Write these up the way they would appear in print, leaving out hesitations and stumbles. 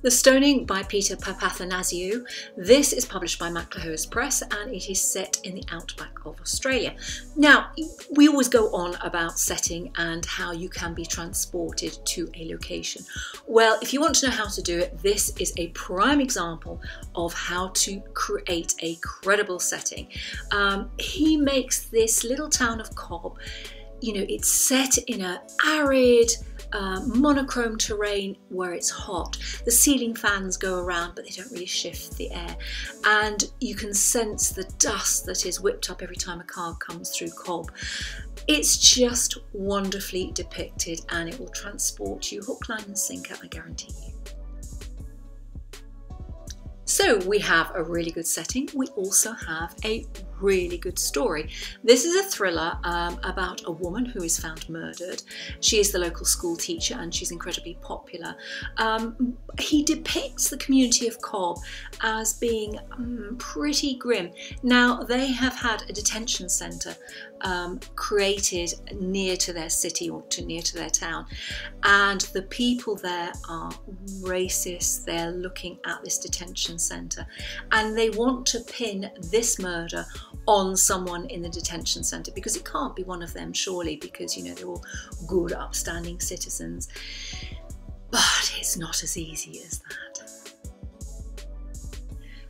The Stoning by Peter Papathanasiou. This is published by MacLehose Press and it is set in the outback of Australia. Now, we always go on about setting and how you can be transported to a location. Well, if you want to know how to do it, this is a prime example of how to create a credible setting. He makes this little town of Cobb, you know, it's set in an arid, monochrome terrain where it's hot. The ceiling fans go around but they don't really shift the air, and you can sense the dust that is whipped up every time a car comes through Cobb. It's just wonderfully depicted and it will transport you hook, line and sinker, I guarantee you. So we have a really good setting. We also have a really good story. This is a thriller about a woman who is found murdered. She is the local school teacher and she's incredibly popular. He depicts the community of Cobb as being pretty grim. Now, they have had a detention centre created near to their city or near to their town, and the people there are racist. They're looking at this detention centre and they want to pin this murder on someone in the detention centre, because it can't be one of them, surely, because, you know, they're all good, upstanding citizens. But it's not as easy as that.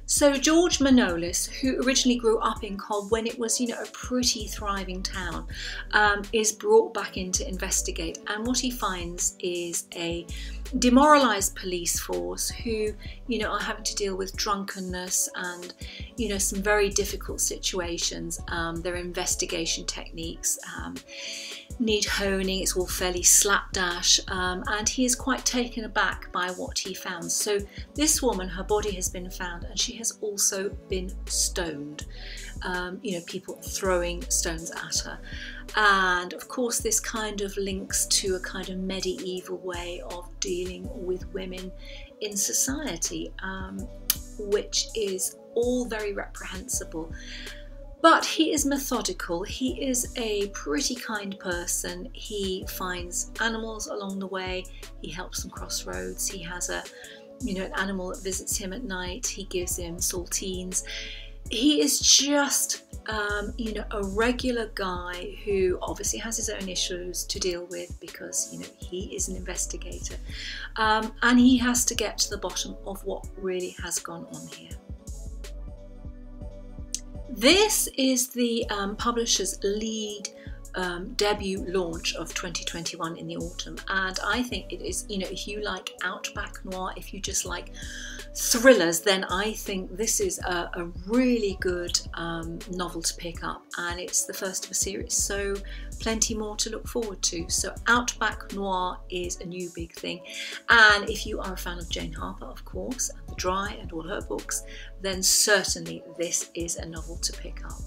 So George Manolis, who originally grew up in Cobb when it was, you know, a pretty thriving town, is brought back in to investigate, and what he finds is a demoralised police force who, you know, are having to deal with drunkenness and, you know, some very difficult situations. Their investigation techniques need honing. It's all fairly slapdash, and he is quite taken aback by what he found. So this woman, her body has been found and she has also been stoned. You know, people throwing stones at her. And of course this kind of links to a kind of medieval way of dealing with women in society, which is all very reprehensible. But he is methodical. He is a pretty kind person. He finds animals along the way. He helps them cross roads. He has a, you know, an animal that visits him at night. He gives him saltines. He is just, you know, a regular guy who obviously has his own issues to deal with because, you know, he is an investigator. And he has to get to the bottom of what really has gone on here. This is the publisher's lead debut launch of 2021 in the autumn, and I think it is, you know, if you like outback noir, if you just like thrillers, then I think this is a really good novel to pick up, and it's the first of a series, so plenty more to look forward to. So outback noir is a new big thing, and if you are a fan of Jane Harper, of course, and The Dry and all her books, then certainly this is a novel to pick up.